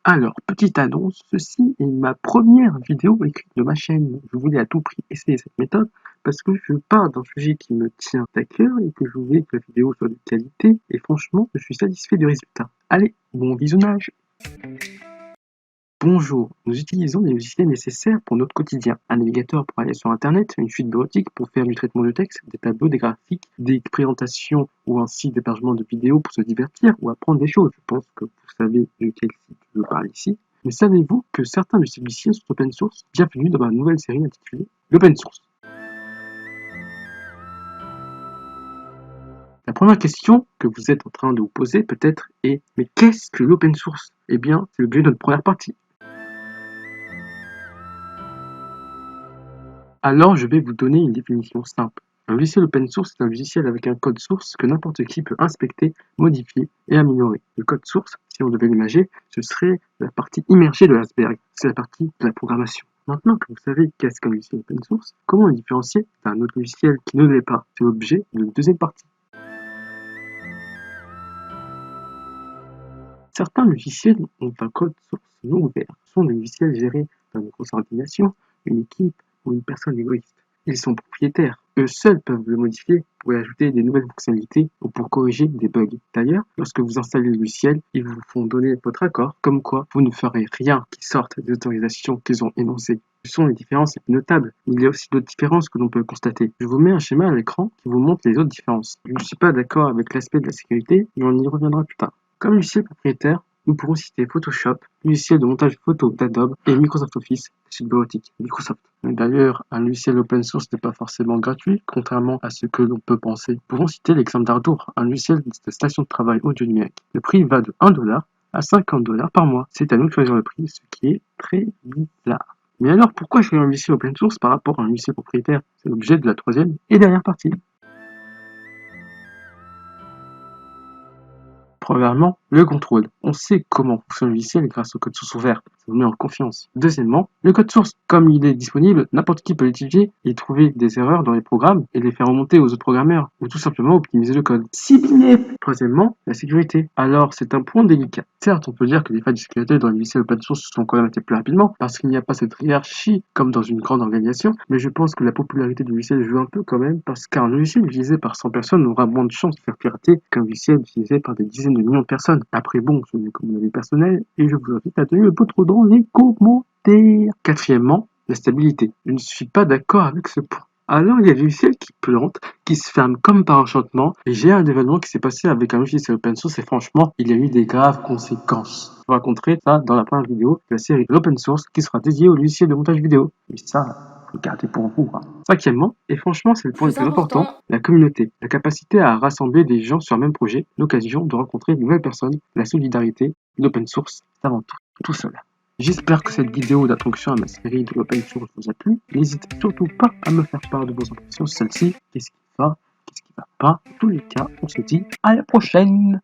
Alors, petite annonce, ceci est ma première vidéo écrite de ma chaîne. Je voulais à tout prix essayer cette méthode parce que je pars d'un sujet qui me tient à cœur et que je voulais que la vidéo soit de qualité et franchement, je suis satisfait du résultat. Allez, bon visionnage! Bonjour, nous utilisons les logiciels nécessaires pour notre quotidien. Un navigateur pour aller sur internet, une suite bureautique pour faire du traitement de texte, des tableaux, des graphiques, des présentations ou un site d'hébergement de vidéos pour se divertir ou apprendre des choses. Je pense que vous savez de quel site je parle ici. Mais savez-vous que certains de ces logiciels sont open source? Bienvenue dans ma nouvelle série intitulée l'open source. La première question que vous êtes en train de vous poser peut-être est mais qu'est-ce que l'open source? Eh bien, c'est l'objet de notre première partie. Alors, je vais vous donner une définition simple. Un logiciel open source est un logiciel avec un code source que n'importe qui peut inspecter, modifier et améliorer. Le code source, si on devait l'imager, ce serait la partie immergée de l'iceberg. C'est la partie de la programmation. Maintenant que vous savez qu'est-ce qu'un logiciel open source, comment le différencier d'un autre logiciel qui ne l'est pas? C'est l'objet de la deuxième partie. Certains logiciels ont un code source non ouvert. Ce sont des logiciels gérés par une grosse organisation, une équipe ou une personne égoïste. Ils sont propriétaires. Eux seuls peuvent le modifier pour y ajouter des nouvelles fonctionnalités ou pour corriger des bugs. D'ailleurs, lorsque vous installez le logiciel, ils vous font donner votre accord, comme quoi vous ne ferez rien qui sorte des autorisations qu'ils ont énoncées. Ce sont les différences les plus notables. Il y a aussi d'autres différences que l'on peut constater. Je vous mets un schéma à l'écran qui vous montre les autres différences. Je ne suis pas d'accord avec l'aspect de la sécurité, mais on y reviendra plus tard. Comme logiciel propriétaire, nous pourrons citer Photoshop, logiciel de montage photo d'Adobe et Microsoft Office, suite bureautique Microsoft. D'ailleurs, un logiciel open source n'est pas forcément gratuit, contrairement à ce que l'on peut penser. Nous pouvons citer l'exemple d'Ardour, un logiciel de station de travail audio numérique. Le prix va de 1 dollar à 50 $ par mois. C'est à nous de choisir le prix, ce qui est très bizarre. Mais alors, pourquoi choisir un logiciel open source par rapport à un logiciel propriétaire? C'est l'objet de la troisième et dernière partie. Premièrement, le contrôle. On sait comment fonctionne le logiciel grâce au code source ouvert. Ça vous met en confiance. Deuxièmement, le code source. Comme il est disponible, n'importe qui peut l'utiliser et trouver des erreurs dans les programmes et les faire remonter aux autres programmeurs ou tout simplement optimiser le code. Ciblé. Troisièmement, la sécurité. Alors, c'est un point délicat. Certes, on peut dire que les failles de sécurité dans les logiciels open source sont colmatées plus rapidement parce qu'il n'y a pas cette hiérarchie comme dans une grande organisation, mais je pense que la popularité du logiciel joue un peu quand même parce qu'un logiciel utilisé par 100 personnes aura moins de chances de faire pirater qu'un logiciel utilisé par des dizaines de millions de personnes. Après bon, ce n'est que mon avis personnel et je vous invite à donner votre dans les commentaires. Quatrièmement, la stabilité. Je ne suis pas d'accord avec ce point. Alors, il y a des logiciels qui plantent, qui se ferment comme par enchantement. Et j'ai un événement qui s'est passé avec un logiciel open source et franchement, il y a eu des graves conséquences. Je vous raconterai ça dans la première vidéo de la série de l'open source qui sera dédiée au logiciel de montage vidéo. Mais ça, faut le garder pour vous. Cinquièmement, et franchement c'est le point le plus important, la communauté. La capacité à rassembler des gens sur un même projet, l'occasion de rencontrer de nouvelles personnes, la solidarité, l'open source, c'est avant tout cela. J'espère que cette vidéo d'introduction à ma série de l'open source vous a plu. N'hésitez surtout pas à me faire part de vos impressions sur celle-ci. Qu'est-ce qui va pas? En tous les cas, on se dit à la prochaine!